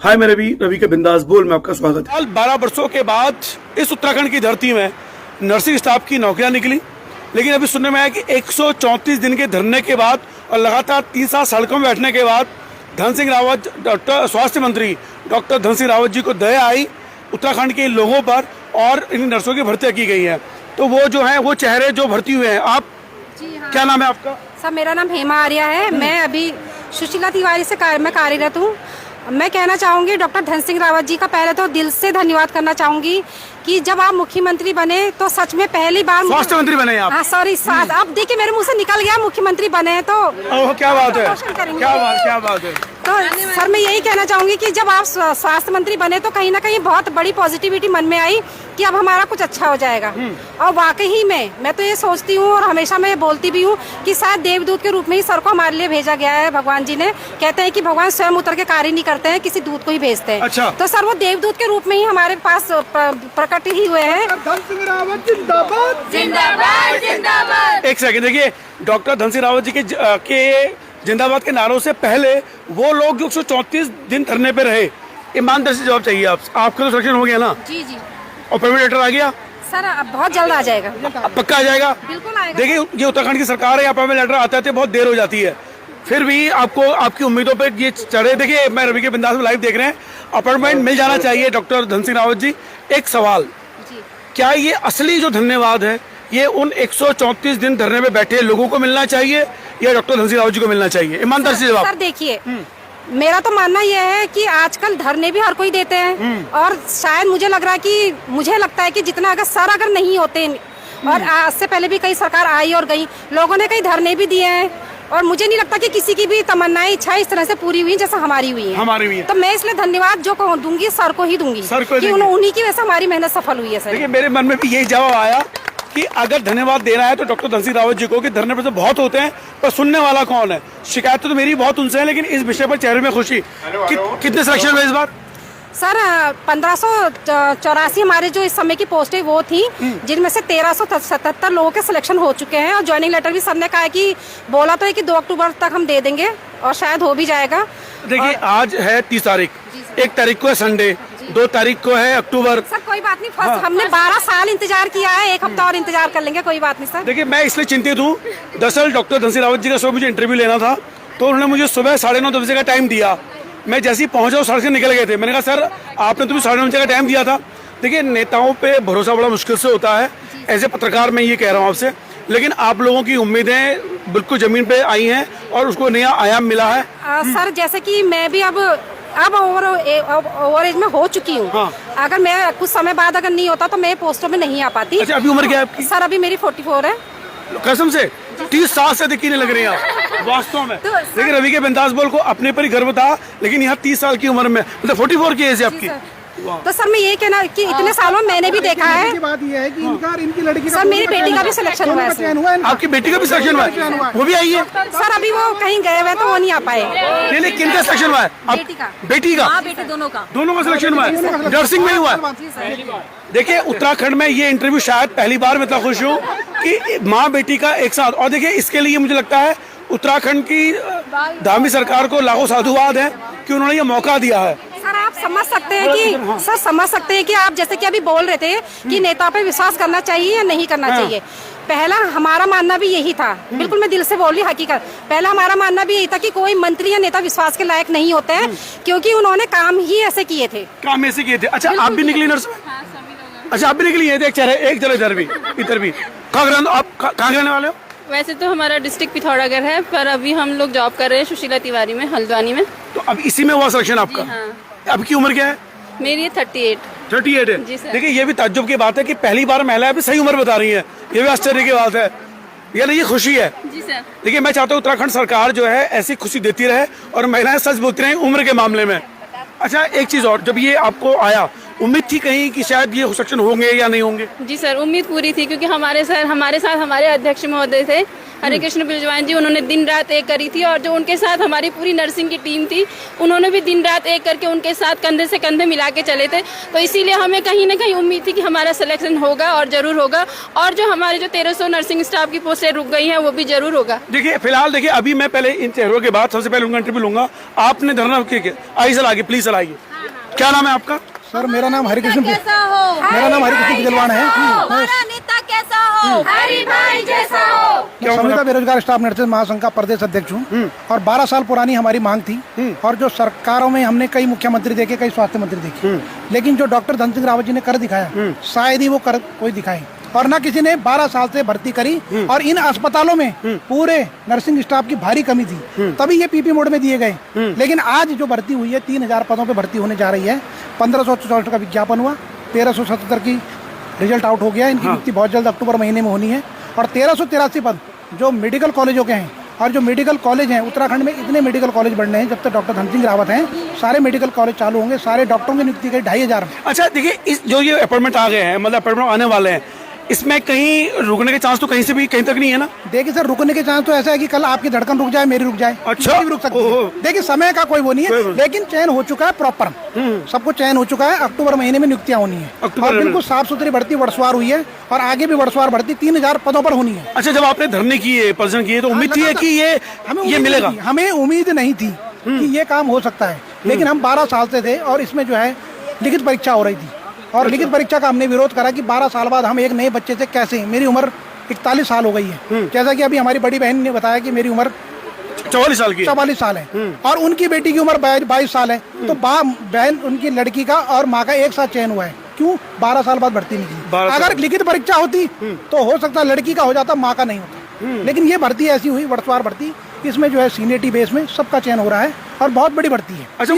हाय, मैं रवि के बिंदास बोल में आपका स्वागत है। 12 वर्षों के बाद इस उत्तराखंड की धरती में नर्सिंग स्टाफ की नौकरियां निकली, लेकिन अभी सुनने में आया कि 134 दिन के धरने के बाद और लगातार 3 साल सड़कों में बैठने के बाद धन सिंह रावत, स्वास्थ्य मंत्री डॉक्टर धन सिंह रावत जी को दया आई उत्तराखंड के लोगों पर और इन नर्सों की भर्तियाँ की गई हैं। तो वो जो है वो चेहरे जो भर्ती हुए हैं, आप जी हाँ। क्या नाम है आपका? सर, मेरा नाम हेमा आर्या है। मैं अभी सुशीला तिवारी से मैं कार्यरत हूँ। मैं कहना चाहूँगी डॉक्टर धन सिंह रावत जी का पहले तो दिल से धन्यवाद करना चाहूँगी कि जब आप मुख्यमंत्री बने तो सच में पहली बार स्वास्थ्य मंत्री बने आप? हाँ सॉरी, अब देखिए मेरे मुंह से निकल गया मुख्यमंत्री बने हैं तो ओह, क्या बात है, क्या बात है। तो सर मैं यही कहना चाहूँगी कि जब आप स्वास्थ्य मंत्री बने तो कहीं ना कहीं बहुत बड़ी पॉजिटिविटी मन में आई कि अब हमारा कुछ अच्छा हो जाएगा। और वाकई ही में मैं तो ये सोचती हूँ और हमेशा मैं बोलती भी हूँ कि शायद देवदूत के रूप में ही सर को हमारे लिए भेजा गया है भगवान जी ने। कहते हैं कि भगवान स्वयं उतर के कार्य नहीं करते हैं, किसी दूत को ही भेजते हैं। अच्छा। तो सर वो देवदूत के रूप में ही हमारे पास प्रकट ही हुए हैं। धन सिंह रावत जिंदाबाद जिंदाबाद जिंदाबाद। एक सेकंड, देखिए डॉक्टर धन सिंह रावत जी के जिंदाबाद के नारों से पहले वो लोग जो 134 दिन धरने पे रहे, ईमानदारी से जवाब चाहिए आपका तो सिलेक्शन हो गया ना? जी जी। और प्राइवेट लेटर आ गया सर अब बहुत जल्द आ जाएगा। अब पक्का आ जाएगा? बिल्कुल आएगा। देखिए ये उत्तराखंड की सरकार है, यहाँ प्राइवेट लेटर आते बहुत देर हो जाती है, फिर भी आपको आपकी उम्मीदों पे ये चढ़े। देखिए मैं रवि के बिंदास में लाइव देख रहे हैं, अपॉइंटमेंट मिल जाना चाहिए डॉक्टर धन सिंह रावत जी। एक सवाल, क्या ये असली जो धन्यवाद है ये उन 134 दिन धरने में बैठे लोगों को मिलना चाहिए या डॉक्टर धन सिंह रावत जी को मिलना चाहिए? ईमानदारी से जवाब। सर देखिए, मेरा तो मानना यह है कि आजकल धरने भी हर कोई देते हैं और शायद मुझे लगता है कि जितना अगर नहीं होते और आज से पहले भी कई सरकार आई और गई, लोगों ने कई धरने भी दिए हैं और मुझे नहीं लगता कि किसी की भी तमन्नाएं इच्छा इस तरह से पूरी हुई जैसा हमारी हुई है। तो मैं इसलिए धन्यवाद जो दूंगी सर को ही दूंगी कि उन्हीं की वजह से हमारी मेहनत सफल हुई है। सर देखिए मेरे मन में भी यही जवाब आया कि अगर धन्यवाद देना है तो डॉक्टर धन सिंह रावत जी को, कि धरने पर तो बहुत होते हैं पर सुनने वाला कौन है। शिकायतें तो मेरी बहुत उनसे है, लेकिन इस विषय पर चेहरे में खुशी। कितने सिलेक्शन हुए इस बार? सर 1584 हमारे जो इस समय की पोस्टें वो थी, जिनमें से 1377 लोगों के सिलेक्शन हो चुके हैं और ज्वाइनिंग लेटर भी सर ने कहा है कि बोला तो है कि 2 अक्टूबर तक हम दे देंगे और शायद हो भी जाएगा। देखिए आज है 30 तारीख, 1 तारीख को है संडे, 2 तारीख को है अक्टूबर। सर कोई बात नहीं, फर्स्ट हमने 12 साल इंतजार किया है, 1 हफ्ता और इंतजार कर लेंगे, कोई बात नहीं सर। देखिए मैं इसलिए चिंतित हूँ, दरअसल डॉक्टर धन सिंह रावत जी का सुबह मुझे इंटरव्यू लेना था तो उन्होंने मुझे सुबह 9:30 बजे का टाइम दिया। मैं जैसे ही पहुंचा सड़क से निकल गए थे। मैंने कहा सर आपने तो भी 9:30 बजे का टाइम दिया था। देखिए नेताओं पे भरोसा बड़ा मुश्किल से होता है, ऐसे पत्रकार मैं ये कह रहा हूँ आपसे, लेकिन आप लोगों की उम्मीदें बिल्कुल जमीन पे आई हैं और उसको नया आयाम मिला है। सर जैसे कि मैं भी अब ओवर एज में हो चुकी हूँ। हाँ। अगर मैं कुछ समय बाद अगर नहीं होता तो मैं पोस्टों में नहीं आ पाती। अच्छा, अभी उम्र क्या है आपकी? सर अभी मेरी 44 है। कसम से 30 साल से दिखने लग रही हैं आप वास्तव में। लेकिन रवि के बिंदास बोल को अपने पर ही गर्व था, लेकिन यहाँ 30 साल की उम्र में, मतलब 44 की एज है आपकी। तो सर मैं ये कहना कि इतने सालों में मैंने भी देखा है। बात ये है कि इनकी लड़की सर मेरी बेटी का भी सिलेक्शन हुआ है। आपकी बेटी का भी सिलेक्शन हुआ है? वो भी आई है? सर अभी वो कहीं गए हुए तो वो नहीं आ पाए। नहीं, किनका सिलेक्शन हुआ है? बेटी का? बेटे दोनों का सिलेक्शन हुआ है, नर्सिंग में ही हुआ है। देखिए उत्तराखंड में ये इंटरव्यू शायद पहली बार मैं इतना खुश हूँ कि माँ बेटी का एक साथ। और देखिए इसके लिए मुझे लगता है उत्तराखंड की धामी सरकार को लाखों साधुवाद है कि उन्होंने ये मौका दिया है। सर आप समझ सकते हैं कि आप जैसे कि अभी बोल रहे थे कि नेता पे विश्वास करना चाहिए या नहीं करना चाहिए। पहला हमारा मानना भी यही था, बिल्कुल मैं दिल से बोल रही हकीकत। पहला हमारा मानना भी यही था कि कोई मंत्री या नेता विश्वास के लायक नहीं होते हैं, क्योंकि उन्होंने काम ही ऐसे किए थे। अच्छा आप भी निकली नर्स? अच्छा आप भी निकली है? एक चलो इधर भी। आप कहाँ रहने वाले हो? वैसे तो हमारा डिस्ट्रिक्ट पिथौरागढ़ है, पर अभी हम लोग जॉब कर रहे हैं सुशीला तिवारी में, हल्द्वानी में। तो अब इसी में हुआ सिलेक्शन आपका? हाँ। अब की उम्र क्या है? मेरी 38 है। जी सर। देखिए ये भी ताज्जुब की बात है कि पहली बार महिला अभी सही उम्र बता रही है, ये भी आश्चर्य की बात है, यानी ये खुशी है। जी सर। देखिए मैं चाहता हूँ उत्तराखंड सरकार जो है ऐसी खुशी देती रहे और महिलाएं सच बोलती रहे उम्र के मामले में। अच्छा एक चीज और, जब ये आपको आया उम्मीद थी कहीं कि शायद ये सेक्शन होंगे या नहीं होंगे? जी सर, उम्मीद पूरी थी क्योंकि हमारे सर हमारे साथ हमारे अध्यक्ष महोदय थे हरे कृष्ण बिलजवान जी, उन्होंने दिन रात एक करी थी और जो उनके साथ हमारी पूरी नर्सिंग की टीम थी उन्होंने भी दिन रात एक करके उनके साथ कंधे से कंधे मिला के चले थे। तो इसीलिए हमें कहीं ना कहीं उम्मीद थी कि हमारा सिलेक्शन होगा और जरूर होगा, और जो हमारे जो 1300 नर्सिंग स्टाफ की पोस्टें रुक गई हैं वो भी जरूर होगा। देखिए फिलहाल देखिए अभी मैं पहले इन चेहरों के बाद सबसे पहले उनका इंटरव्यू लूंगा। आपने धरना किया, आइए सर आगे, प्लीज सर आइए। क्या नाम है आपका? सर मेरा नाम हरिकृष्ण बिजलवान है। नेता कैसा हो, हरि भाई जैसा हो। संविदा बेरोजगार स्टाफ नर्सेज महासंघ का प्रदेश अध्यक्ष हूँ और 12 साल पुरानी हमारी मांग थी और जो सरकारों में हमने कई मुख्यमंत्री देखे, कई स्वास्थ्य मंत्री देखे, लेकिन जो डॉक्टर धन सिंह रावत जी ने कर दिखाया शायद ही वो कर कोई दिखाए। और ना किसी ने 12 साल से भर्ती करी और इन अस्पतालों में पूरे नर्सिंग स्टाफ की भारी कमी थी, तभी ये पीपी मोड में दिए गए। लेकिन आज जो भर्ती हुई है 3000 पदों पे भर्ती होने जा रही है। 1564 का विज्ञापन हुआ, 1377 की रिजल्ट आउट हो गया। इनकी नियुक्ति बहुत जल्द अक्टूबर महीने में होनी है। और 1383 पद जो मेडिकल कॉलेजों के हैं, और जो मेडिकल कॉलेज हैं उत्तराखंड में इतने मेडिकल कॉलेज बढ़ने हैं, जब तक डॉक्टर धन सिंह रावत हैं सारे मेडिकल कॉलेज चालू होंगे, सारे डॉक्टरों की नियुक्ति करी 2500। अच्छा देखिए, इस जो ये अपॉइंटमेंट आ गए हैं, मतलब अपॉइंटमेंट आने वाले हैं, इसमें कहीं रुकने के चांस तो कहीं से भी कहीं तक नहीं है ना? देखिए सर, रुकने के चांस तो ऐसा है कि कल आपकी धड़कन रुक जाए, मेरी रुक जाए, अच्छा, किसी की भी रुक सकती है। देखिए समय का कोई वो नहीं है, लेकिन चयन हो चुका है प्रॉपर, सबको चयन हो चुका है। अक्टूबर महीने में नियुक्तियां होनी है और बिल्कुल साफ सुथरी भर्ती वर्षवार हुई है और आगे भी वर्षवार भर्ती 3000 पदों पर होनी है। अच्छा, जब आपने धरने किए, प्रदर्शन किए, तो उम्मीद थी कि ये मिलेगा? हमें उम्मीद नहीं थी कि ये काम हो सकता है, लेकिन हम 12 साल से थे और इसमें जो है लिखित परीक्षा हो रही थी और लिखित परीक्षा का हमने विरोध करा कि 12 साल बाद हम एक नए बच्चे से कैसे, मेरी उम्र 41 साल हो गई है, जैसा कि अभी हमारी बड़ी बहन ने बताया कि मेरी उम्र 44 साल की, 44 साल है और उनकी बेटी की उम्र 22 साल है। तो बहन उनकी लड़की का और माँ का एक साथ चयन हुआ है। क्यों 12 साल बाद भर्ती निकली? अगर लिखित परीक्षा होती तो हो सकता लड़की का हो जाता, माँ का नहीं होता। लेकिन ये भर्ती ऐसी हुई वर्षवार भर्ती, इसमें जो है सीनियरिटी बेस में सबका चयन हो रहा है और बहुत बड़ी भर्ती है। अच्छा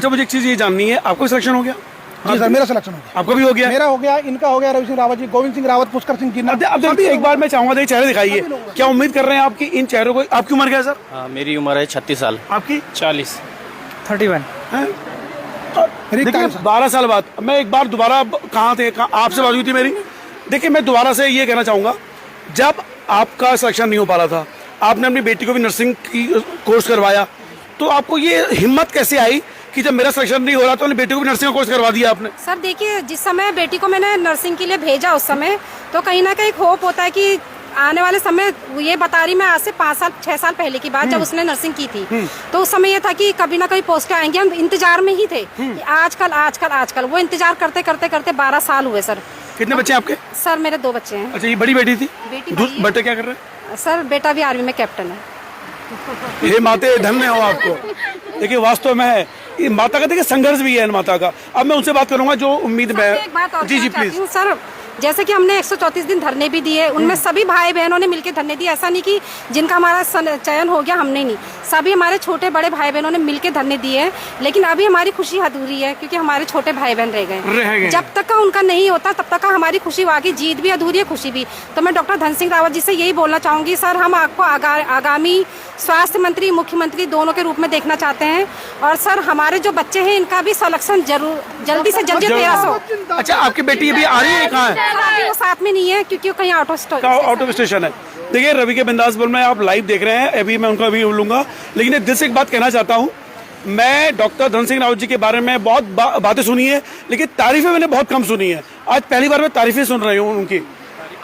मुझे एक चीज ये जाननी है, आपको सिलेक्शन हो गया? जी सर, मेरा सिलेक्शन हो गया। आपका भी हो गया? मेरा हो गया, इनका हो गया, रवि सिंह रावत जी, गोविंद सिंह रावत, पुष्कर सिंह जी। अब एक बार मैं चाहूंगा चेहरे दिखाइए, क्या उम्मीद कर रहे हैं आपकी इन चेहरों को? आपकी उम्र क्या है सर? मेरी उम्र है 36 साल। आपकी? 40। 31। 12 साल बाद मैं एक बार दोबारा कहाँ थे, आपसे बात हुई थी मेरी। देखिए मैं दोबारा से ये कहना चाहूंगा, जब आपका सिलेक्शन नहीं हो पा रहा था, आपने अपनी बेटी को भी नर्सिंग की कोर्स करवाया, तो आपको ये हिम्मत कैसे आई कि जब मेरा सिलेक्शन नहीं हो रहा तो अपनी बेटी को भी नर्सिंग का कोर्स करवा दिया आपने? सर देखिए, जिस समय बेटी को मैंने नर्सिंग के लिए भेजा उस समय तो कहीं ना कहीं होप होता है कि आने वाले समय, ये बता रही मैं आज से 5 साल 6 साल पहले की बात, जब उसने नर्सिंग की थी तो उस समय ये था कि कभी ना कभी पोस्टें आएंगी, हम इंतजार में ही थे कि आजकल वो इंतजार करते करते करते 12 साल हुए सर। कितने बच्चे आपके? सर मेरे 2 बच्चे हैं। अच्छा, ये बड़ी बेटी थी? बेटे क्या कर रहे हैं? सर बेटा भी आर्मी में कैप्टन है। हे माते, धन्य हो आपको। देखिए वास्तव में ये माता का देखिए संघर्ष भी है माता का। अब मैं उनसे बात करूंगा जो उम्मीद में। एक बात और जी प्लीज सर, जैसे कि हमने 134 दिन धरने भी दिए, उनमें सभी भाई बहनों ने मिलकर धरने दिए। ऐसा नहीं कि जिनका हमारा चयन हो गया हमने नहीं, सभी हमारे छोटे बड़े भाई बहनों ने मिलकर धरने दिए। लेकिन अभी हमारी खुशी अधूरी है क्योंकि हमारे छोटे भाई बहन रह गए। जब तक का उनका नहीं होता तब तक का हमारी खुशी, वाकई जीत भी अधूरी है, खुशी भी। तो मैं डॉक्टर धन सिंह रावत जी से यही बोलना चाहूंगी, सर हम आपको आगामी स्वास्थ्य मंत्री, मुख्यमंत्री दोनों के रूप में देखना चाहते हैं। और सर हमारे जो बच्चे हैं इनका भी सिलेक्शन जरूर जल्दी से जल्दी 1300। अच्छा, आपकी बेटी अभी आ रही है? कहाँ है? वो साथ में नहीं है क्योंकि वो कहीं आउट ऑफ स्टेशन है। देखिए रवि के बिंदास बोल में आप लाइव देख रहे हैं, अभी मैं उनका भी लूंगा, लेकिन दिल से एक बात कहना चाहता हूँ। मैं डॉक्टर धन सिंह रावत जी के बारे में बहुत बातें सुनी है, लेकिन तारीफें मैंने बहुत कम सुनी है। आज पहली बार मैं तारीफें सुन रही हूँ उनकी।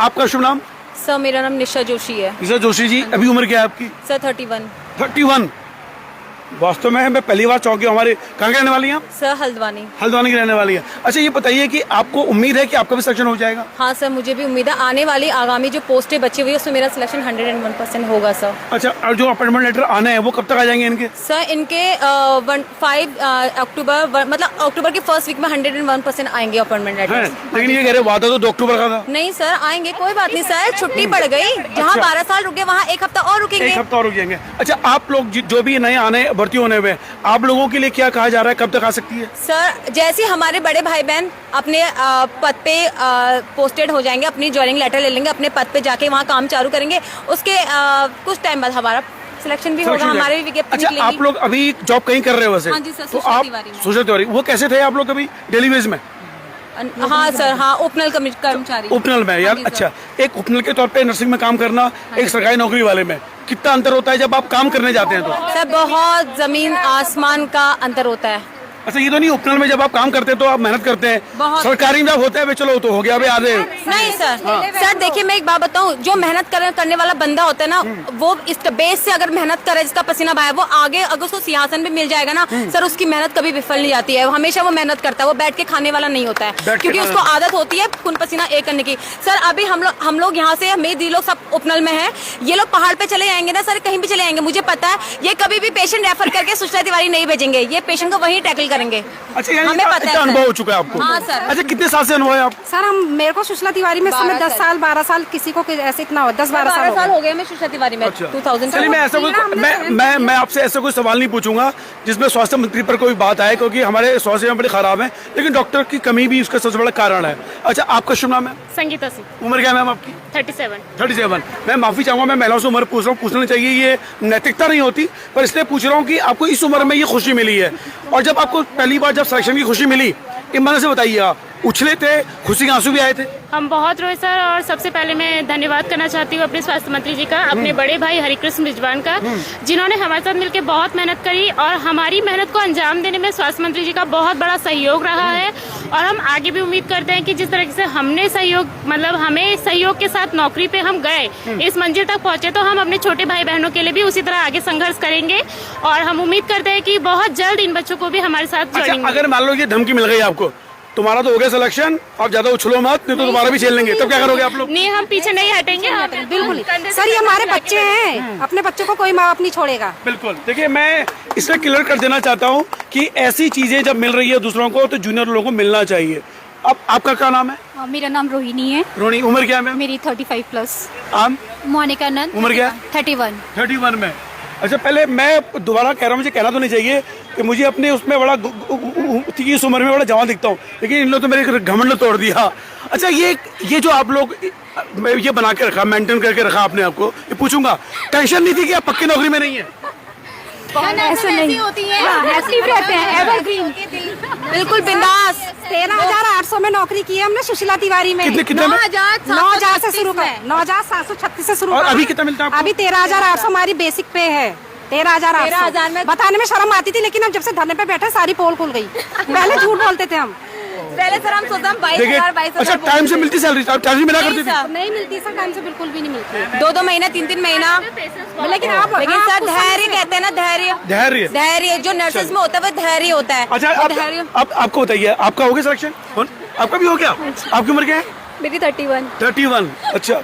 आपका शुभ नाम? सर मेरा नाम निशा जोशी है। निशा जोशी जी, अभी उम्र क्या है आपकी? सर 31। 31। वास्तव में मैं पहली बार चौंकी। हमारे कहाँ के रहने वाली हैं आप? सर हल्द्वानी। हल्द्वानी की रहने वाली है। अच्छा ये बताइए कि आपको उम्मीद है कि आपका भी सिलेक्शन हो जाएगा? हाँ सर, मुझे भी उम्मीद है। आने वाली आगामी जो पोस्टें बची हुई है उसमें मेरा सिलेक्शन 101% होगा सर। अच्छा, और जो अपॉइंटमेंट लेटर आने हैं वो कब तक आ जाएंगे इनके? सर इनके 5 अक्टूबर, मतलब अक्टूबर के फर्स्ट वीक में 101% आएंगे अपॉइंटमेंट लेटर। लेकिन ये कह रहे वादा तो 2 अक्टूबर का था। नहीं सर, आएंगे, कोई बात नहीं सर, छुट्टी पड़ गई। जहाँ 12 साल रुके वहाँ 1 हफ्ता और रुकेंगे। 1 हफ्ता और रुक जाएंगे। अच्छा, आप लोग जो भी नए आने भर्ती होने हुए, आप लोगों के लिए क्या कहा जा रहा है, कब तक आ सकती है? सर जैसे हमारे बड़े भाई बहन अपने पद पे पोस्टेड हो जाएंगे, अपनी ज्वाइनिंग लेटर ले लेंगे, अपने पद पे जाके वहाँ काम चालू करेंगे, उसके कुछ टाइम बाद हमारा सिलेक्शन भी होगा, हमारे भी विज्ञप्ति निकलेगी। आप लोग अभी जॉब कहीं कर रहे हो वैसे? हाँ जी सर, तो आप सुशीला तिवारी, वो कैसे थे आप लोग अभी डेली बेस में? हाँ सर, हाँ उपनल कर्मचारी। उपनल में यार, अच्छा, एक उपनल के तौर पे नर्सिंग में काम करना, एक सरकारी नौकरी वाले में कितना अंतर होता है जब आप काम करने जाते हैं तो? सर बहुत जमीन आसमान का अंतर होता है। अच्छा, ये तो नहीं उपनल में जब आप काम करते हैं तो आप मेहनत करते हैं, सरकारी में जब होता है चलो तो हो गया भाई आधे। नहीं सर, सर देखिए मैं एक बात बताऊं, जो मेहनत करने वाला बंदा होता है ना, वो इस बेस से अगर मेहनत करे, जिसका पसीना बहाए, वो आगे अगर उसको सिंहासन भी मिल जाएगा ना सर, उसकी मेहनत कभी विफल नहीं जाती है। हमेशा वो मेहनत करता है, वो बैठ के खाने वाला नहीं होता है, क्योंकि उसको आदत होती है खून पसीना एक करने की। सर अभी हम लोग यहाँ से, मेरे दी लोग सब उपनल में है, ये लोग पहाड़ पे चले जाएंगे ना सर, कहीं भी चले जाएंगे, मुझे पता है ये कभी भी पेशेंट रेफर करके सुषमा तिवारी नहीं भेजेंगे, ये पेशेंट को वहीं टैकल करेंगे। अच्छा, हमें पता है, अनुभव हो चुका है आपको? हाँ सर। अच्छा, कितने साल से अनुभव है आपको? सर मेरे को सुषमा तिवारी में समय 10 साल 12 साल, किसी को ऐसे इतना हो 10-12 साल हो गए मैं सुषमा तिवारी में। 2000। चलिए, मैं ऐसा कोई मैं आपसे ऐसा कोई सवाल नहीं पूछूंगा जिसमें स्वास्थ्य मंत्री पर कोई बात आए, क्योंकि हमारे स्वास्थ्य सेवा बड़े खराब है, लेकिन डॉक्टर की कमी भी उसका सबसे बड़ा कारण है। अच्छा, आपका शुभ नाम है? संगीता सिंह। उम्र क्या है मैम आपकी? 37। मैं माफी चाहूंगा, मैं महिलाओं से उम्र पूछ रहा हूँ, पूछना चाहिए, ये नैतिकता नहीं होती, पर इसलिए पूछ रहा हूँ कि आपको इस उम्र में ये खुशी मिली है, और जब आपको पहली बार जब सिलेक्शन की खुशी मिली, ईमानदारी से बताइए, आप उछले थे, खुशी के आंसू भी आए थे? हम बहुत रोए सर, और सबसे पहले मैं धन्यवाद करना चाहती हूँ अपने स्वास्थ्य मंत्री जी का, अपने बड़े भाई हरिकृष्ण बिजवान का, जिन्होंने हमारे साथ मिलकर बहुत मेहनत करी, और हमारी मेहनत को अंजाम देने में स्वास्थ्य मंत्री जी का बहुत बड़ा सहयोग रहा है। और हम आगे भी उम्मीद करते हैं कि जिस तरीके से हमने सहयोग, मतलब हमें सहयोग के साथ नौकरी पे हम गए, इस मंजिल तक पहुंचे, तो हम अपने छोटे भाई बहनों के लिए भी उसी तरह आगे संघर्ष करेंगे, और हम उम्मीद करते हैं कि बहुत जल्द इन बच्चों को भी हमारे साथ जोड़ेंगे। अगर मान लो ये धमकी मिल गई आपको, तुम्हारा तो हो गया सिलेक्शन, आप ज्यादा उछलो मत, नहीं तो तुम्हारा भी झेल लेंगे, तब क्या करोगे आप लोग? नहीं, हम पीछे नहीं हटेंगे, बिल्कुल। सर ये हमारे बच्चे हैं, अपने बच्चों को कोई माँ बाप नहीं छोड़ेगा। बिल्कुल। देखिए, मैं इसमें क्लियर कर देना चाहता हूँ कि ऐसी चीजें जब मिल रही है दूसरों को, तो जूनियर लोगों को मिलना चाहिए। अब आपका क्या नाम है? मेरा नाम रोहिणी है। रोहिणी, उम्र क्या है मैम? मेरी 35+। आम? मोनिका नंद। उम्र क्या? 31 में। अच्छा, पहले मैं दोबारा कह रहा हूँ, मुझे कहना तो नहीं चाहिए कि मुझे अपने उसमें बड़ा इस उम्र में बड़ा जवान दिखता हूँ, लेकिन इन लोग तो मेरे घमंड तोड़ दिया। अच्छा, ये जो आप लोग ये बना के रखा, मेंटेन करके रखा आपने, आपको ये पूछूंगा, टेंशन नहीं थी कि आप पक्की नौकरी में नहीं है? ऐसा नहीं होती है, एक्टिव रहते हैं, एवरग्रीन, बिल्कुल बिंदास। 13,800 में नौकरी की है हमने सुशीला तिवारी में। कितने में? 9,000 से शुरू कर, 9,736 से शुरू। और अभी कितना मिलता है आपको? अभी 13,800 हमारी बेसिक पे है। 13,000 में बताने में शर्म आती थी, लेकिन अब जब से धरने पे बैठे सारी पोल खुल गई। पहले झूठ बोलते थे हम, पहले सर हम सोचते 22,000। अच्छा, टाइम से मिलती सैलरी? टाइम मिला करती थी? नहीं मिलती सर, टाइम से बिल्कुल भी नहीं मिलती। 2-2 महीना, 3-3 महीना। लेकिन सर धैर्य कहते हैं ना, धैर्य जो नर्सेस में होता है वो धैर्य होता है। अच्छा, अब आपको बताइए, आपका हो गया सिलेक्शन? आपका भी हो गया? आपकी उम्र क्या है? मेरी 31। अच्छा,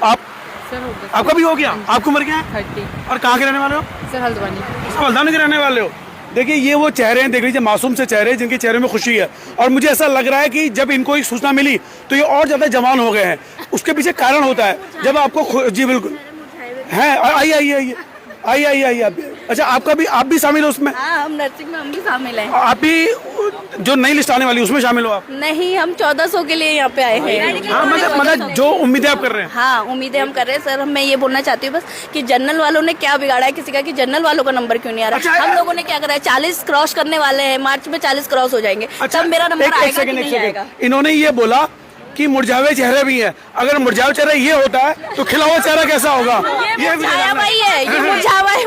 आपका भी हो गया? आपकी उम्र क्या है? 30। और कहाँ के रहने वाले हो? सर हल्द्वानी। हल्द्वानी के रहने वाले हो? देखिए, ये वो चेहरे हैं, देख लीजिए, मासूम से चेहरे, जिनके चेहरे में खुशी है, और मुझे ऐसा लग रहा है कि जब इनको एक सूचना मिली तो ये और ज्यादा जवान हो गए हैं। उसके पीछे कारण होता है, जब आपको, जी बिल्कुल है, आइए आप। अच्छा, आप भी शामिल हो उसमें? हाँ, हम नर्सिंग में हम भी शामिल हैं। आप भी जो नई लिस्ट आने वाली उसमें शामिल हो आप? नहीं, हम 1400 के लिए यहाँ पे आए हैं। हाँ, मतलब जो उम्मीदें आप कर रहे हैं? हाँ, उम्मीदें हम कर रहे हैं सर। मैं ये बोलना चाहती हूँ बस कि जनरल वालों ने क्या बिगाड़ा है किसी का, कि जनरल वालों का नंबर क्यों नहीं आ रहा? अच्छा, हम लोगों ने क्या करा है, 40 क्रॉस करने वाले हैं, मार्च में 40 क्रॉस हो जाएंगे, तब मेरा नंबर आएगा कि नहीं आएगा? इन्होंने ये बोला कि मुरझावे चेहरे भी हैं, अगर मुरझावे चेहरा ये होता है तो खिला हुआ चेहरा कैसा होगा? ये मुरझाया भाई है, ये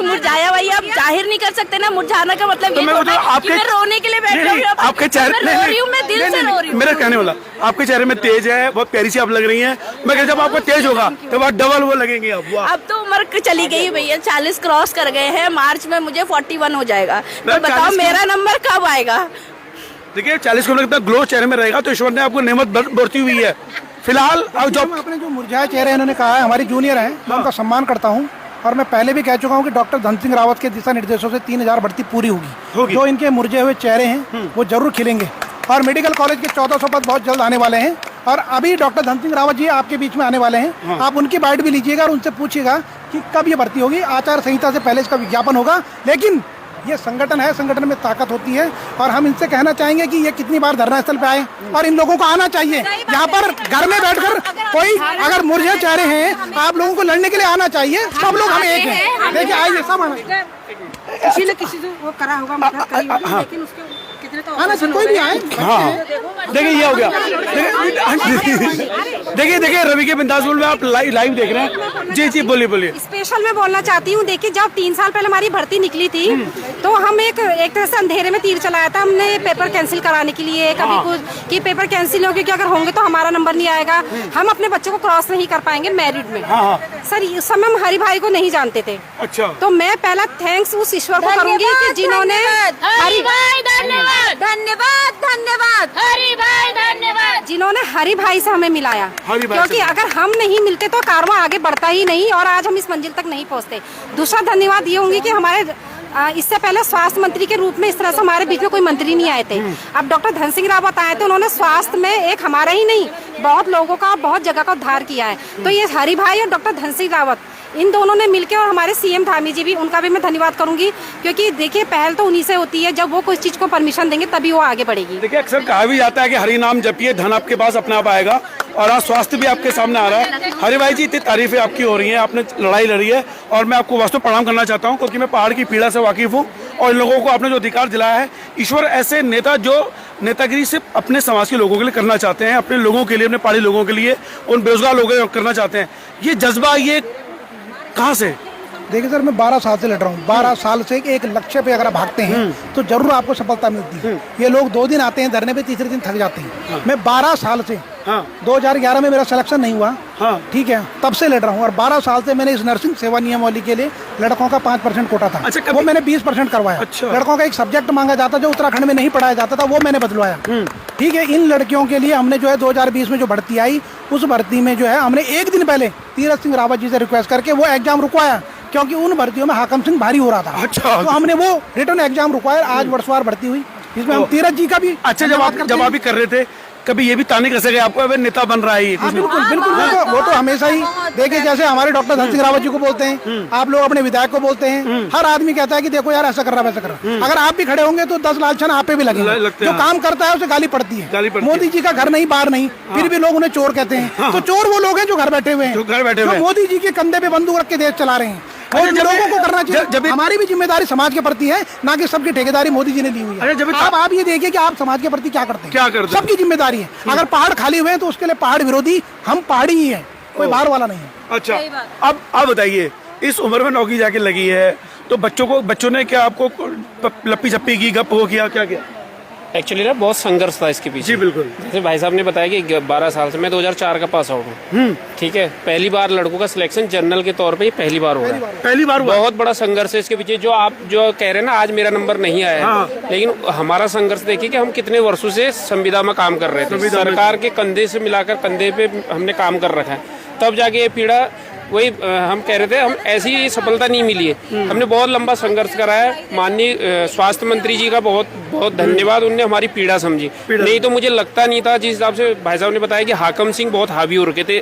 मुरझाया भाई। आप जाहिर नहीं कर सकते ना, मुरझाना का मतलब ये होता है कि मैं रोने के लिए बैठ रही हूँ, आपके चेहरे, रो रही हूँ, मैं दिल से रो रही हूँ। मेरा कहने वाला, आपके चेहरे में तेज है, बहुत प्यारी सी आप लग रही हैं, मगर जब आपको तेज होगा तो आप डबल वो लगेंगे। अब तो उम्र चली गई भैया, 40 क्रॉस कर गए हैं, मार्च में मुझे 41 हो जाएगा, तो बताओ मेरा नंबर कब आएगा? देखिए, 40 को कितना ग्लो चेहरे में रहेगा, तो ईश्वर ने आपको नेमत बढ़ती हुई है। फिलहाल अपने जो मुरझाए चेहरे इन्होंने कहा है, हमारी जूनियर हैं, मैं उनका सम्मान करता हूँ, और मैं पहले भी कह चुका हूँ कि डॉक्टर धन सिंह रावत के दिशा निर्देशों से 3,000 भर्ती पूरी होगी। जो इनके मुरझे हुए चेहरे हैं वो जरूर खिलेंगे, और मेडिकल कॉलेज के 1400 पद बहुत जल्द आने वाले हैं, और अभी डॉक्टर धन सिंह रावत जी आपके बीच में आने वाले हैं। आप उनकी बाइट भी लीजिएगा और उनसे पूछिएगा कि कब ये भर्ती होगी। आचार संहिता से पहले इसका विज्ञापन होगा, लेकिन ये संगठन है, संगठन में ताकत होती है, और हम इनसे कहना चाहेंगे कि ये कितनी बार धरना स्थल पे आए, और इन लोगों को आना चाहिए। यहाँ पर घर में बैठकर कोई अगर मुरझे चेहरे हैं, आप लोगों को लड़ने के लिए आना चाहिए। सब लोग हम एक हैं, देखिए आइए सब आना। किसी ने किसी से वो करा होगा, मतलब करी होगी, लेकिन उसके कितने तो आना चाहिए, कोई भी आए। हाँ, देखिए ये हो गया। देखिए रवि के बिंदास बोल में आप लाइव देख रहे हैं। जी बोलिए बोलिए। स्पेशल मैं बोलना चाहती हूँ, देखिए जब 3 साल पहले हमारी भर्ती निकली थी तो हम एक तरह से अंधेरे में तीर चलाया था हमने, पेपर कैंसिल कराने के लिए, कभी कुछ कि पेपर कैंसिल हो क्योंकि अगर होंगे तो हमारा नंबर नहीं आएगा, हम अपने बच्चों को क्रॉस नहीं कर पाएंगे मेरिट में। सर उस समय हम हरि भाई को नहीं जानते थे। अच्छा। तो मैं पहला थैंक्स उस ईश्वर को करूंगी कि जिन्होंने हरि भाई धन्यवाद धन्यवाद धन्यवाद हरि भाई धन्यवाद, जिन्होंने हरि भाई से हमें मिलाया, हरि भाई क्योंकि अगर हम नहीं मिलते तो कारवां आगे बढ़ता ही नहीं और आज हम इस मंजिल तक नहीं पहुंचते। दूसरा धन्यवाद ये होंगी कि हमारे इससे पहले स्वास्थ्य मंत्री के रूप में इस तरह से हमारे बीच में कोई मंत्री नहीं आए थे। अब डॉक्टर धन सिंह रावत आए थे, उन्होंने स्वास्थ्य में एक हमारा ही नहीं बहुत लोगों का बहुत जगह का उद्धार किया है। तो ये हरि भाई और डॉक्टर धन सिंह रावत इन दोनों ने मिलकर, और हमारे सीएम धामी जी भी, उनका भी मैं धन्यवाद करूंगी क्योंकि देखिए पहल तो उन्हीं से होती है, जब वो कुछ चीज को परमिशन देंगे तभी वो आगे बढ़ेगी। देखिए अक्सर कहा भी जाता है कि हरि नाम जपिए धन आपके पास अपने आप आएगा, और आज स्वास्थ्य भी आपके सामने आ रहा है। हरि भाई जी इतनी तारीफें आपकी हो रही हैं, आपने लड़ाई लड़ी है और मैं आपको वास्तव प्रणाम करना चाहता हूँ क्योंकि मैं पहाड़ की पीड़ा से वाकिफ हूँ और इन लोगों को आपने जो अधिकार दिलाया है, ईश्वर ऐसे नेता जो नेतागिरी सिर्फ अपने समाज के लोगों के लिए करना चाहते हैं, अपने लोगों के लिए, अपने पहाड़ी लोगों के लिए, उन बेरोजगार लोगों के लिए करना चाहते हैं, ये जज्बा ये कहाँ से? देखिए सर, मैं 12 साल से लड़ रहा हूँ। 12 साल से एक लक्ष्य पे अगर भागते हैं तो जरूर आपको सफलता मिलती है। ये लोग 2 दिन आते हैं धरने पे, तीसरे दिन थक जाते हैं। मैं 12 साल से 2011 में मेरा सिलेक्शन नहीं हुआ, ठीक है, तब से लड़ रहा हूँ और 12 साल से मैंने इस नर्सिंग सेवा नियमावली के लिए लड़कों का 5% कोटा था। अच्छा, वो मैंने 20% करवाया। अच्छा। लड़कों का एक सब्जेक्ट मांगा जाता जो उत्तराखंड में नहीं पढ़ाया जाता था, वो मैंने बदलवाया। ठीक है, इन लड़कियों के लिए हमने जो है 2020 में जो भर्ती आई, उस भर्ती में जो है हमने एक दिन पहले तीरथ सिंह रावत जी से रिक्वेस्ट करके वो एग्जाम रुकवाया क्योंकि उन भर्तियों में हाकम सिंह भारी हो रहा था। अच्छा। तो हमने वो रिटर्न एग्जाम रुकवाया। आज वर्षवार भर्ती हुई, इसमें हम तीरथ जी का भी अच्छा, जब आप भी कर रहे थे कभी ये भी ताने कैसे गए आपको अब नेता बन रहा है? बिल्कुल बिल्कुल, वो तो हमेशा ही देखिए, जैसे हमारे डॉक्टर धन सिंह रावत जी को बोलते हैं, आप लोग अपने विधायक को बोलते हैं, हर आदमी कहता है कि देखो यार ऐसा कर रहा वैसा कर रहा। अगर आप भी खड़े होंगे तो 10 लालछन आप पे भी लगेंगे। जो काम करता है उसे गाली पड़ती है। मोदी जी का घर नहीं, बाहर नहीं, फिर भी लोग उन्हें चोर कहते हैं। तो चोर वो लोग हैं जो घर बैठे हुए हैं, जो मोदी जी के कंधे पे बंदूक रख के देश चला रहे हैं। और लोगों को करना चाहिए। हमारी भी जिम्मेदारी समाज के प्रति है, ना कि सबकी ठेकेदारी मोदी जी ने ली हुई है। आप ये देखिए कि आप समाज के प्रति क्या करते हैं। सबकी जिम्मेदारी है। अगर पहाड़ खाली हुए हैं तो उसके लिए पहाड़ विरोधी हम पहाड़ी ही है, कोई बाहर वाला नहीं है। अच्छा, अब आप बताइए, इस उम्र में नौकरी जाके लगी है तो बच्चों ने क्या आपको लप्पी छप्पी की, गप हो किया, क्या किया? एक्चुअली ना बहुत संघर्ष था इसके पीछे। जी बिल्कुल। जैसे भाई साहब ने बताया कि 12 साल से, मैं 2004 का पास आउट हूँ, ठीक है। पहली बार लड़कों का सिलेक्शन जनरल के तौर पे पहली बार हो रहा है। पहली बार बहुत बड़ा संघर्ष है इसके पीछे। जो आप जो कह रहे हैं ना, आज मेरा नंबर नहीं आया है, लेकिन हमारा संघर्ष देखिए कि हम कितने वर्षों से संविदा में काम कर रहे थे, सरकार के कंधे से मिलाकर कंधे पे हमने काम कर रखा है, तब जाके ये पीड़ा, वही हम कह रहे थे, हम ऐसी सफलता नहीं मिली है। हमने बहुत लंबा संघर्ष करा है। माननीय स्वास्थ्य मंत्री जी का बहुत बहुत धन्यवाद, उनने हमारी पीड़ा समझी। नहीं तो मुझे लगता नहीं था, जिस हिसाब से भाई साहब ने बताया कि हाकम सिंह बहुत हावी हो रखे थे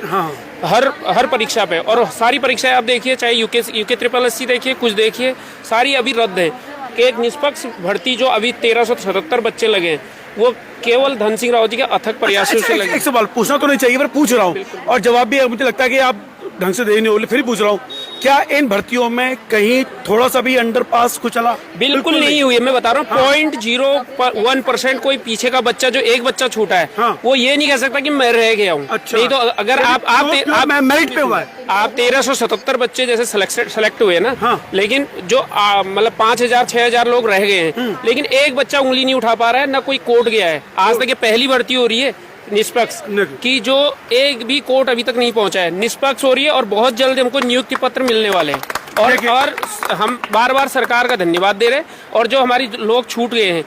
हर परीक्षा पे, और सारी परीक्षाएं आप देखिए, चाहे यूके SSS देखिए, कुछ देखिए, सारी अभी रद्द है। एक निष्पक्ष भर्ती जो अभी 1377 बच्चे लगे हैं, वो केवल धन सिंह रावत जी के अथक प्रयासों से लगे। एक सवाल पूछना तो नहीं चाहिए पर पूछ रहा हूँ, और जवाब भी मुझे लगता है कि आप ढंग से दे नहीं बोले, फिर पूछ रहा हूँ, क्या इन भर्तियों में कहीं थोड़ा सा भी अंडर पास कुछ चला? बिल्कुल नहीं हुई है। मैं बता रहा हूँ, 0.01% कोई पीछे का बच्चा, जो एक बच्चा छूटा है, वो ये नहीं कह सकता कि मैं रह गया हूँ। अच्छा। नहीं तो अगर आप मेरिट पे हुआ है, आप 1377 बच्चे जैसे सेलेक्ट हुए ना, लेकिन जो मतलब 5000 6000 लोग रह गए हैं, लेकिन एक बच्चा उंगली नहीं उठा पा रहा है, ना कोई कोर्ट गया है। आज तक ये पहली भर्ती हो रही है निष्पक्ष की, जो एक भी कोर्ट अभी तक नहीं पहुंचा है। निष्पक्ष हो रही है और बहुत जल्द हमको नियुक्ति पत्र मिलने वाले हैं। और हम बार बार सरकार का धन्यवाद दे रहे हैं। और जो हमारी लोग छूट गए हैं,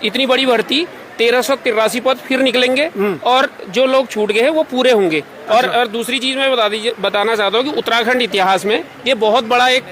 इतनी बड़ी भर्ती, 1383 पद फिर निकलेंगे और जो लोग छूट गए हैं वो पूरे होंगे। और दूसरी चीज मैं बताना चाहता हूँ कि उत्तराखंड इतिहास में ये बहुत बड़ा एक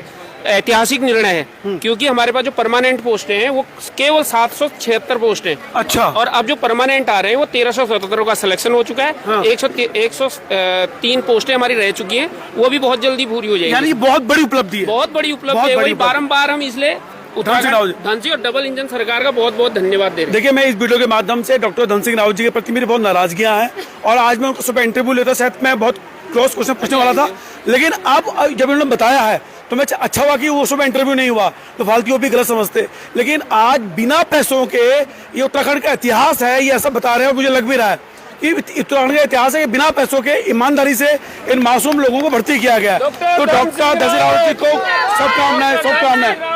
ऐतिहासिक निर्णय है, क्योंकि हमारे पास जो परमानेंट पोस्टें हैं वो केवल 776 पोस्ट हैं। अच्छा। और अब जो परमानेंट आ रहे हैं वो 1377 का सिलेक्शन हो चुका है। 103 पोस्टें हमारी रह चुकी हैं, वो भी बहुत जल्दी पूरी हो जाएगी। यानी बहुत बड़ी उपलब्धि है। बहुत बड़ी उपलब्धि है। वही बारम्बार हम इसलिए उत्तराखंड धन सिंह और डबल इंजन सरकार का बहुत बहुत धन्यवाद दे रहे हैं। देखिए, मैं इस वीडियो के माध्यम से डॉक्टर धन सिंह रावत जी के प्रति मेरी बहुत नाराजगियां हैं, और आज मैं उनको सुबह इंटरव्यू लेता, शायद मैं बहुत क्लोज क्वेश्चन पूछने वाला था, लेकिन अब जब उन्होंने बताया है तो मैं अच्छा हुआ कि वो सुबह इंटरव्यू नहीं हुआ, तो फालतू भी गलत समझते। लेकिन आज बिना पैसों के ये उत्तराखंड का इतिहास है, ये ऐसा बता रहे हैं और मुझे लग भी रहा है कि उत्तराखंड का इतिहास है कि बिना पैसों के ईमानदारी से इन मासूम लोगों को भर्ती किया गया। तो डॉक्टर धनसिंह रावत जी को शुभकामनाएं।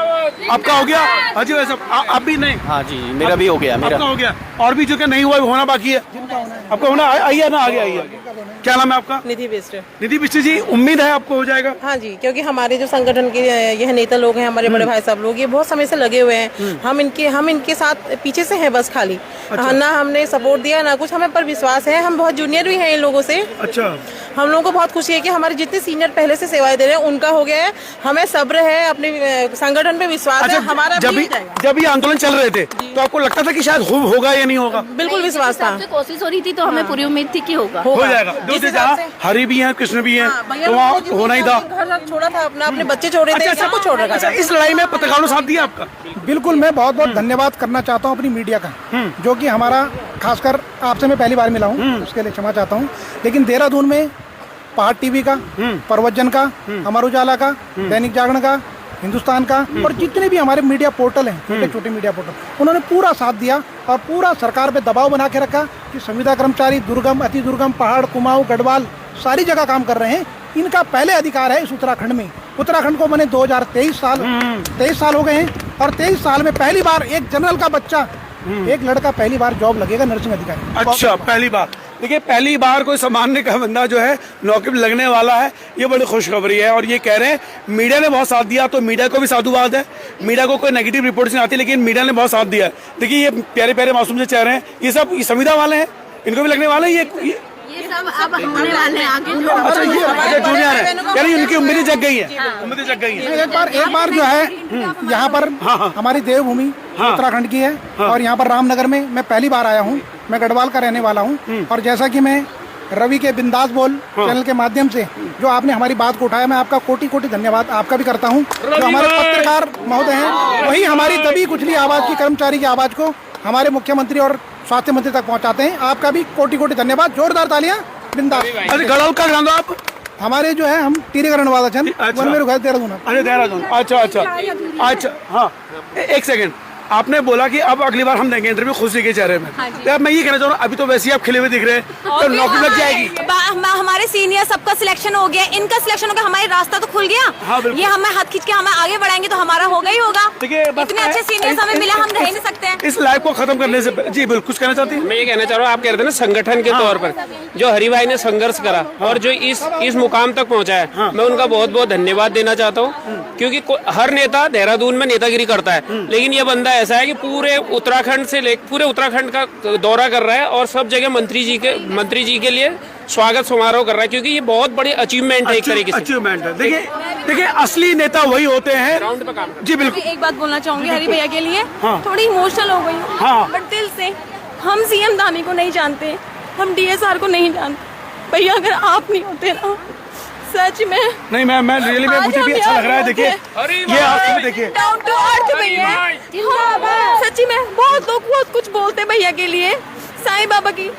आपका हो गया? हाँ जी, वैसे आप भी नहीं? हाँ जी, मेरा भी हो गया। मेरा हो गया, और भी जो कि नहीं हुआ होना बाकी है। आपका होना आइए ना, आगे आइए। क्या नाम है आपका? निधि बिष्ट। निधि बिष्ट जी, उम्मीद है आपको हो जाएगा? हाँ जी, क्योंकि हमारे जो संगठन के यह नेता लोग हैं, हमारे बड़े भाई साहब लोग, ये बहुत समय से लगे हुए हैं। हम इनके साथ पीछे से हैं बस खाली। ना हमने सपोर्ट दिया ना कुछ, हमें पर विश्वास है। हम बहुत जूनियर भी हैं इन लोगों से। अच्छा। हम लोगों को बहुत खुशी है कि हमारे जितने सीनियर पहले से सेवाएं दे रहे हैं उनका हो गया है। हमें सब्र है, अपने संगठन पे विश्वास है। हमारा जब ये आंदोलन चल रहे थे तो आपको लगता था कि शायद होगा या नहीं होगा? बिल्कुल विश्वास था। कोशिश हो रही थी तो हमें पूरी उम्मीद थी कि होगा। हो जाएगा। जहाँ हरि भी हैं, कृष्ण भी हैं, तो वहाँ होना ही था। घर छोड़ा था अपना, अपने बच्चे छोड़े थे, सब कुछ छोड़ रखा था। इस लड़ाई में पत्रकारों ने साथ दिया आपका? बिल्कुल, मैं बहुत बहुत धन्यवाद करना चाहता हूँ अपनी मीडिया का, जो कि हमारा, खासकर आपसे मैं पहली बार मिला हूँ, उसके लिए क्षमा चाहता हूँ। लेकिन देहरादून में पहाड़ टीवी का, प्रवचन का, अमर उजाला का, दैनिक जागरण का, हिंदुस्तान का, और जितने भी हमारे मीडिया पोर्टल हैं, छोटे छोटे मीडिया पोर्टल, उन्होंने पूरा साथ दिया और पूरा सरकार पे दबाव बना के रखा कि संविदा कर्मचारी दुर्गम, अति दुर्गम, पहाड़, कुमाऊं, गढ़वाल सारी जगह काम कर रहे हैं। इनका पहले अधिकार है इस उत्तराखंड में। उत्तराखंड को मैंने 23 साल हो गए हैं, और 23 साल में पहली बार एक जनरल का बच्चा, एक लड़का पहली बार जॉब लगेगा नर्सिंग अधिकारी। अच्छा, पहली बार। देखिए, पहली बार कोई सामान्य का बंदा जो है नौकरी लगने वाला है, ये बड़ी खुशखबरी है। और ये कह रहे हैं मीडिया ने बहुत साथ दिया, तो मीडिया को भी साधुवाद है। मीडिया को कोई नेगेटिव रिपोर्ट्स नहीं आती, लेकिन मीडिया ने बहुत साथ दिया है। देखिए, ये प्यारे प्यारे मासूम से चेहरे हैं, ये सब संविदा वाले हैं, इनको भी लगने वाले हैं ये सब अब होने वाले हैं आगे। अच्छा, ये जूनियर है, यानी उनकी उम्मीदें जग गई है। उम्मीदें जग गई है। एक बार जो है यहाँ पर हमारी देवभूमि उत्तराखंड की है, और यहाँ पर रामनगर में मैं पहली बार आया हूँ। मैं गढ़वाल का रहने वाला हूँ, और जैसा कि मैं रवि के बिंदास बोल चैनल के माध्यम से जो आपने हमारी बात को उठाया, मैं आपका कोटि कोटि धन्यवाद आपका भी करता हूँ। जो हमारे पत्रकार महोदय हैं, वही हमारी दबी कुचली आवाज़ की, कर्मचारी की आवाज़ को हमारे मुख्यमंत्री और स्वास्थ्य मंत्री तक पहुंचाते हैं। आपका भी कोटि कोटि धन्यवाद। जोरदार तालियां। बिंदास। अरे गढ़वाल का जान दो आप? हमारे जो है, हम टीरे करण वाला चंद। अच्छा। मेरे घर देहरादून। अरे देहरादून। अच्छा। हाँ, एक सेकंड। आपने बोला कि अब अगली बार हम देंगे इंटरव्यू खुशी के चेहरे में। तो अब मैं ये कहना चाह रहा हूँ, अभी तो वैसे ही आप खिले हुए दिख रहे हैं, तो नौकरी लग जाएगी। हमारे सीनियर सबका सिलेक्शन हो गया, इनका सिलेक्शन हो गया, हमारा रास्ता तो खुल गया। हाँ, ये हमें हाथ खींच के हमें आगे बढ़ाएंगे तो हमारा होगा ही होगा। इतने अच्छे सीनियर्स हमें मिला, हम रह नहीं सकते हैं। इस लाइफ को खत्म करने से जी बिल्कुल कुछ कहना चाहती हूँ। मैं ये कहना चाह रहा हूँ, आप कह रहे थे ना संगठन के तौर पर जो हरि भाई ने संघर्ष करा और जो इस मुकाम तक पहुँचा है, मैं उनका बहुत बहुत धन्यवाद देना चाहता हूँ। क्योंकि हर नेता देहरादून में नेतागिरी करता है, लेकिन ये बंदा ऐसा है कि पूरे उत्तराखंड से पूरे उत्तराखंड का दौरा कर रहा है और सब जगह मंत्री जी के लिए स्वागत समारोह कर रहा है, क्योंकि ये बहुत बड़ी अचीवमेंट है, एक तरीके से अचीवमेंट है। देखिए असली नेता वही होते हैं। ग्राउंड पे काम। जी बिल्कुल। एक बात बोलना चाहूंगी हरि भैया के लिए, थोड़ी इमोशनल हो गई हूँ, बट दिल से हम सीएम धामी को नहीं जानते, हम डीएसआर को नहीं जानते। भैया अगर आप नहीं होते ना, सच में नहीं, मैं रियली में मुझे भी अच्छा लग रहा है। देखिए, ये आप देखिए डाउन टू अर्थ भैया, सच्ची में बहुत लोग बहुत कुछ बोलते भैया के लिए, साईं बाबा की।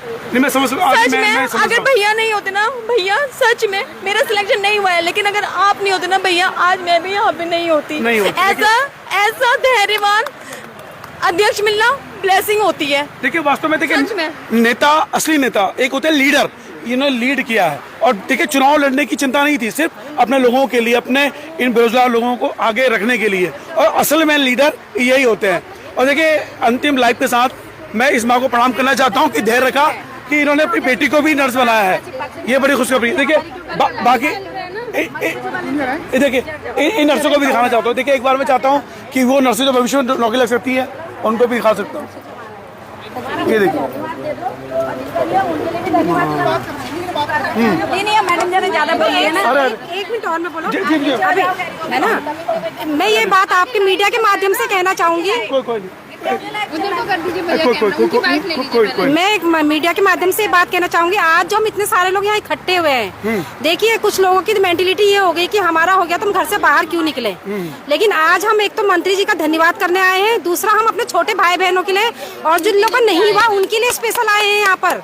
नहीं, मैं समझ सच में अगर भैया नहीं होते ना, भैया सच में मेरा सिलेक्शन नहीं हुआ है, लेकिन अगर आप नहीं होते ना भैया, आज मैं भी यहाँ पे नहीं होती। ऐसा धैर्यवान अध्यक्ष मिलना ब्लेसिंग होती है। देखिए, वास्तव में देखिए, नेता, असली नेता एक होते हैं लीडर। इन्होंने लीड किया है, और देखिए चुनाव लड़ने की चिंता नहीं थी, सिर्फ अपने लोगों के लिए, अपने इन बेरोजगार लोगों को आगे रखने के लिए। और असल में लीडर यही होते हैं। और देखिए, अंतिम लाइफ के साथ मैं इस माँ को प्रणाम करना चाहता हूँ कि धैर्य रखा कि इन्होंने अपनी बेटी को भी नर्स बनाया है। ये बड़ी खुशखबरी। देखिए, बाकी देखिए इन नर्सों को भी दिखाना चाहता हूँ। देखिए, एक बार मैं चाहता हूँ कि वो नर्सें जो भविष्य में नौकरी लग सकती है, उनको भी दिखा सकता हूँ। ये देखिए, नहीं मैडम जरा ज्यादा बोलिए है ना। एक मिनट और मैं बोलूं है ना। मैं ये बात आपके मीडिया के माध्यम से कहना चाहूंगी उधर को कर दीजिए भैया कैमरा, उनकी बाइट ले लीजिए पहले। मैं एक मीडिया के माध्यम से बात कहना चाहूंगी, आज जो हम इतने सारे लोग यहाँ इकट्ठे हुए हैं, देखिए कुछ लोगों की मेंटेलिटी ये हो गई कि हमारा हो गया तो हम घर से बाहर क्यों निकले। लेकिन आज हम एक तो मंत्री जी का धन्यवाद करने आए हैं, दूसरा हम अपने छोटे भाई बहनों के लिए और जिन लोगों को नहीं हुआ उनके लिए स्पेशल आए हैं यहाँ पर।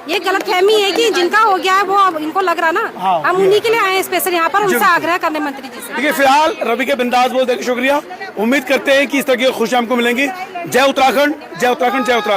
ये गलतफहमी है कि जिनका हो गया है वो अब इनको लग रहा ना, हम उन्हीं के लिए आए हैं स्पेशल यहाँ पर, उनसे आग्रह करने मंत्री जी से। देखिए फिलहाल रवि के बिंदास बोलने का शुक्रिया। उम्मीद करते हैं कि इस तरह की खुशियां हमको मिलेंगी। जय उत्तराखंड, जय उत्तराखंड, जय उत्तराखंड।